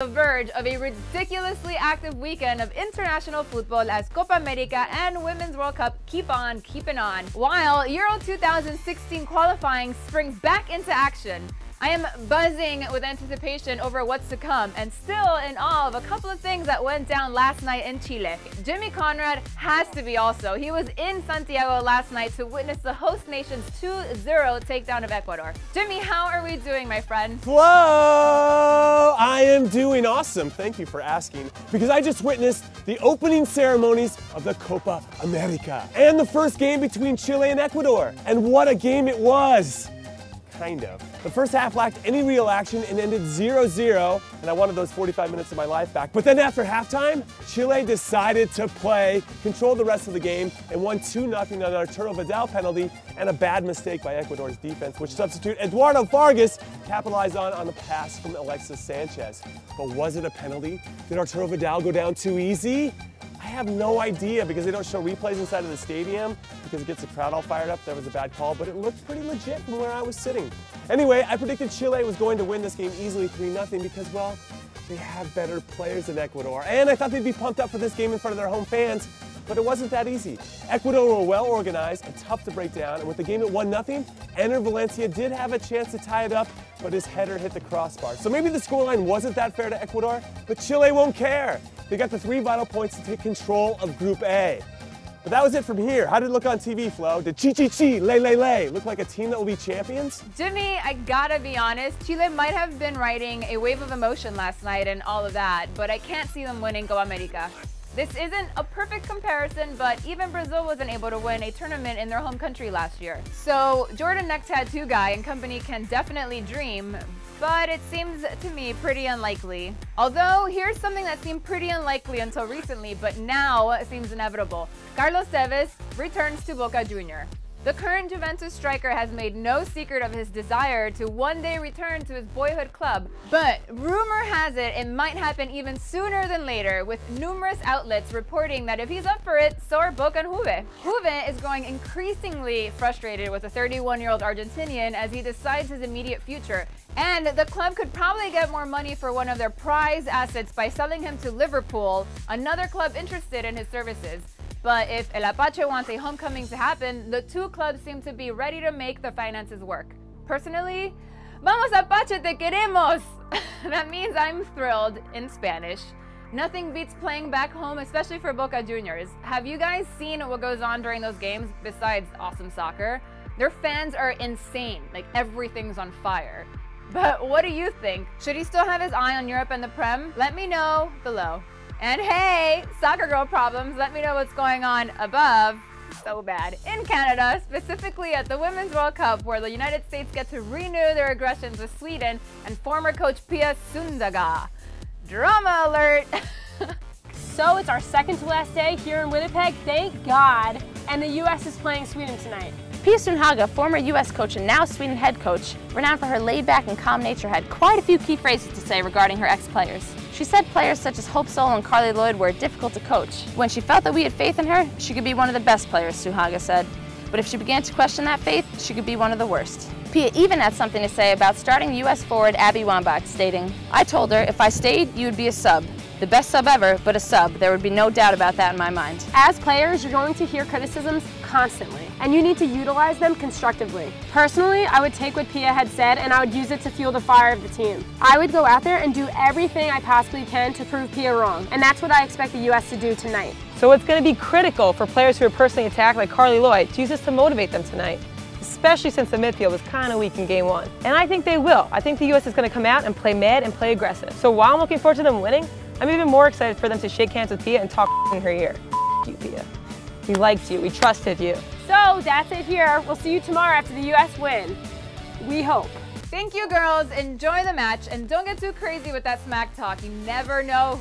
The verge of a ridiculously active weekend of international football as Copa America and Women's World Cup keep on keeping on, while Euro 2016 qualifying springs back into action. I am buzzing with anticipation over what's to come and still in awe of a couple of things that went down last night in Chile. Jimmy Conrad has to be also. He was in Santiago last night to witness the host nation's 2-0 takedown of Ecuador. Jimmy, how are we doing, my friend? Whoa! I am doing awesome. Thank you for asking, because I just witnessed the opening ceremonies of the Copa America and the first game between Chile and Ecuador. And what a game it was! Kind of. The first half lacked any real action and ended 0-0, and I wanted those 45 minutes of my life back. But then after halftime, Chile decided to play, control the rest of the game, and won 2-0 on an Arturo Vidal penalty and a bad mistake by Ecuador's defense, which substitute Eduardo Vargas capitalized on the pass from Alexis Sanchez. But was it a penalty? Did Arturo Vidal go down too easy? I have no idea, because they don't show replays inside of the stadium because it gets the crowd all fired up. That was a bad call, but it looked pretty legit from where I was sitting. Anyway, I predicted Chile was going to win this game easily 3-0 because, well, they have better players than Ecuador. And I thought they'd be pumped up for this game in front of their home fans, but it wasn't that easy. Ecuador were well organized and tough to break down, and with the game at 1-0, Ener Valencia did have a chance to tie it up, but his header hit the crossbar. So maybe the scoreline wasn't that fair to Ecuador, but Chile won't care. They got the 3 vital points to take control of Group A. But that was it from here. How did it look on TV, Flo? Did Chi Lay look like a team that will be champions? Jimmy, I gotta be honest, Chile might have been riding a wave of emotion last night and all of that, but I can't see them winning Copa America. This isn't a perfect comparison, but even Brazil wasn't able to win a tournament in their home country last year. So Jordan next tattoo guy and company can definitely dream, but it seems to me pretty unlikely. Although, here's something that seemed pretty unlikely until recently, but now seems inevitable. Carlos Tevez returns to Boca Juniors. The current Juventus striker has made no secret of his desire to one day return to his boyhood club, but rumor has it might happen even sooner than later, with numerous outlets reporting that if he's up for it, so are Boca and Juve. Juve is growing increasingly frustrated with the 31-year-old Argentinian as he decides his immediate future, and the club could probably get more money for one of their prized assets by selling him to Liverpool, another club interested in his services. But if El Apache wants a homecoming to happen, the two clubs seem to be ready to make the finances work. Personally, vamos Apache, te queremos! That means I'm thrilled in Spanish. Nothing beats playing back home, especially for Boca Juniors. Have you guys seen what goes on during those games besides awesome soccer? Their fans are insane, like everything's on fire. But what do you think? Should he still have his eye on Europe and the Prem? Let me know below. And hey, soccer girl problems, let me know what's going on above. So bad. In Canada, specifically at the Women's World Cup, where the United States get to renew their aggressions with Sweden and former coach Pia Sundhage. Drama alert! So it's our second to last day here in Winnipeg, thank God. And the US is playing Sweden tonight. Pia Sundhage, former U.S. coach and now Sweden head coach, renowned for her laid-back and calm nature, had quite a few key phrases to say regarding her ex-players. She said players such as Hope Solo and Carly Lloyd were difficult to coach. When she felt that we had faith in her, she could be one of the best players, Sundhage said. But if she began to question that faith, she could be one of the worst. Pia even had something to say about starting U.S. forward Abby Wambach, stating, "I told her if I stayed, you would be a sub. The best sub ever, but a sub. There would be no doubt about that in my mind." As players, you're going to hear criticisms constantly, and you need to utilize them constructively. Personally, I would take what Pia had said and I would use it to fuel the fire of the team. I would go out there and do everything I possibly can to prove Pia wrong, and that's what I expect the U.S. to do tonight. So it's going to be critical for players who are personally attacked like Carly Lloyd to use this to motivate them tonight, especially since the midfield was kind of weak in game 1. And I think they will. I think the U.S. is going to come out and play mad and play aggressive. So while I'm looking forward to them winning, I'm even more excited for them to shake hands with Pia and talk in her ear. You, Pia. We liked you. We trusted you. So that's it here. We'll see you tomorrow after the U.S. win. We hope. Thank you, girls. Enjoy the match, and don't get too crazy with that smack talk. You never know